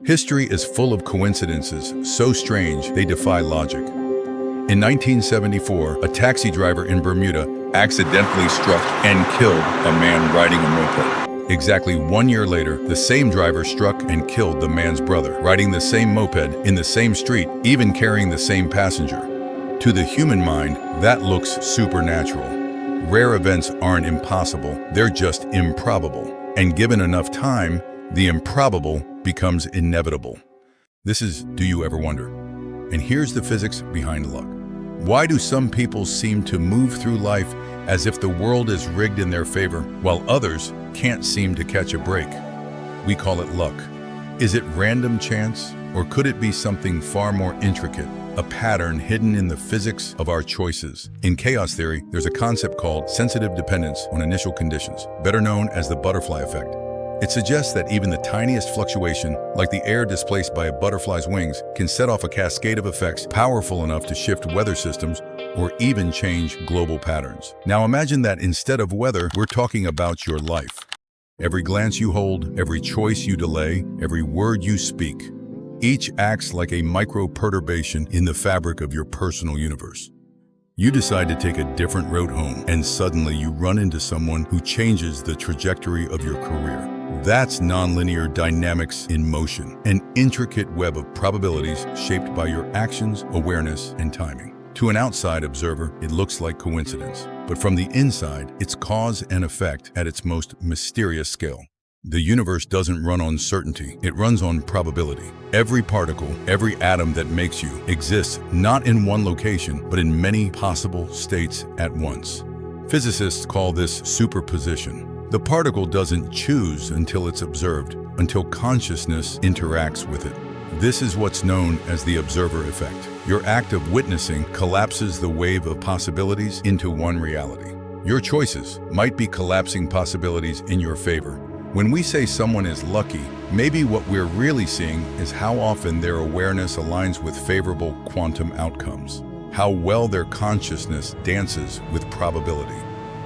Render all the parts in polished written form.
History is full of coincidences so strange they defy logic. In 1974, a taxi driver in Bermuda accidentally struck and killed a man riding a moped. Exactly 1 year later, the same driver struck and killed the man's brother, riding the same moped in the same street, even carrying the same passenger. To the human mind, that looks supernatural. Rare events aren't impossible, they're just improbable. And given enough time, the improbable becomes inevitable. This is Do You Ever Wonder? And here's the physics behind luck. Why do some people seem to move through life as if the world is rigged in their favor, while others can't seem to catch a break? We call it luck. Is it random chance, or could it be something far more intricate, a pattern hidden in the physics of our choices? In chaos theory, there's a concept called sensitive dependence on initial conditions, better known as the butterfly effect. It suggests that even the tiniest fluctuation, like the air displaced by a butterfly's wings, can set off a cascade of effects powerful enough to shift weather systems or even change global patterns. Now imagine that instead of weather, we're talking about your life. Every glance you hold, every choice you delay, every word you speak, each acts like a micro-perturbation in the fabric of your personal universe. You decide to take a different road home, and suddenly you run into someone who changes the trajectory of your career. That's nonlinear dynamics in motion, an intricate web of probabilities shaped by your actions, awareness, and timing. To an outside observer, it looks like coincidence, but from the inside, it's cause and effect at its most mysterious scale. The universe doesn't run on certainty, it runs on probability. Every particle, every atom that makes you, exists not in one location, but in many possible states at once. Physicists call this superposition. The particle doesn't choose until it's observed, until consciousness interacts with it. This is what's known as the observer effect. Your act of witnessing collapses the wave of possibilities into one reality. Your choices might be collapsing possibilities in your favor. When we say someone is lucky, maybe what we're really seeing is how often their awareness aligns with favorable quantum outcomes, how well their consciousness dances with probability.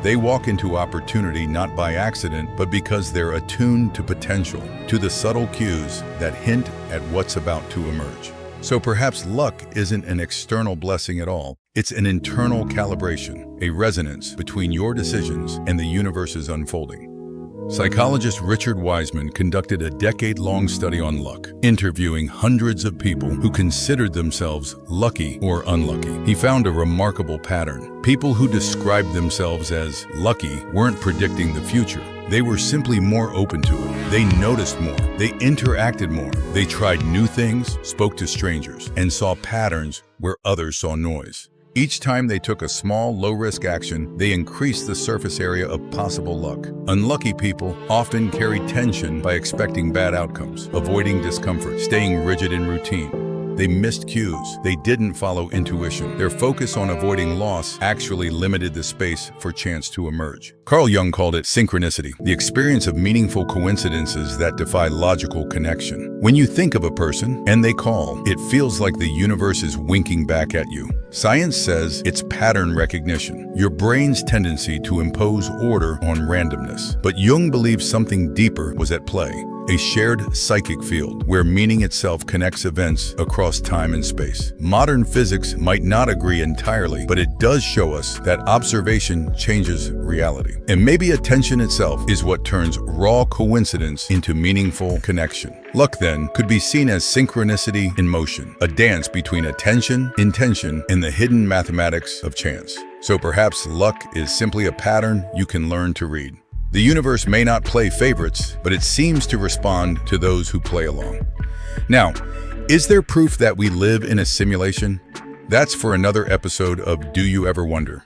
They walk into opportunity not by accident, but because they're attuned to potential, to the subtle cues that hint at what's about to emerge. So perhaps luck isn't an external blessing at all. It's an internal calibration, a resonance between your decisions and the universe's unfolding. Psychologist Richard Wiseman conducted a decade-long study on luck, interviewing hundreds of people who considered themselves lucky or unlucky. He found a remarkable pattern. People who described themselves as lucky weren't predicting the future. They were simply more open to it. They noticed more. They interacted more. They tried new things, spoke to strangers, and saw patterns where others saw noise. Each time they took a small, low-risk action, they increased the surface area of possible luck. Unlucky people often carry tension by expecting bad outcomes, avoiding discomfort, staying rigid in routine. They missed cues. They didn't follow intuition. Their focus on avoiding loss actually limited the space for chance to emerge. Carl Jung called it synchronicity, the experience of meaningful coincidences that defy logical connection. When you think of a person and they call, it feels like the universe is winking back at you. Science says it's pattern recognition, your brain's tendency to impose order on randomness. But Jung believes something deeper was at play. A shared psychic field where meaning itself connects events across time and space. Modern physics might not agree entirely, but it does show us that observation changes reality. And maybe attention itself is what turns raw coincidence into meaningful connection. Luck, then, could be seen as synchronicity in motion, a dance between attention, intention, and the hidden mathematics of chance. So perhaps luck is simply a pattern you can learn to read. The universe may not play favorites, but it seems to respond to those who play along. Now, is there proof that we live in a simulation? That's for another episode of Do You Ever Wonder?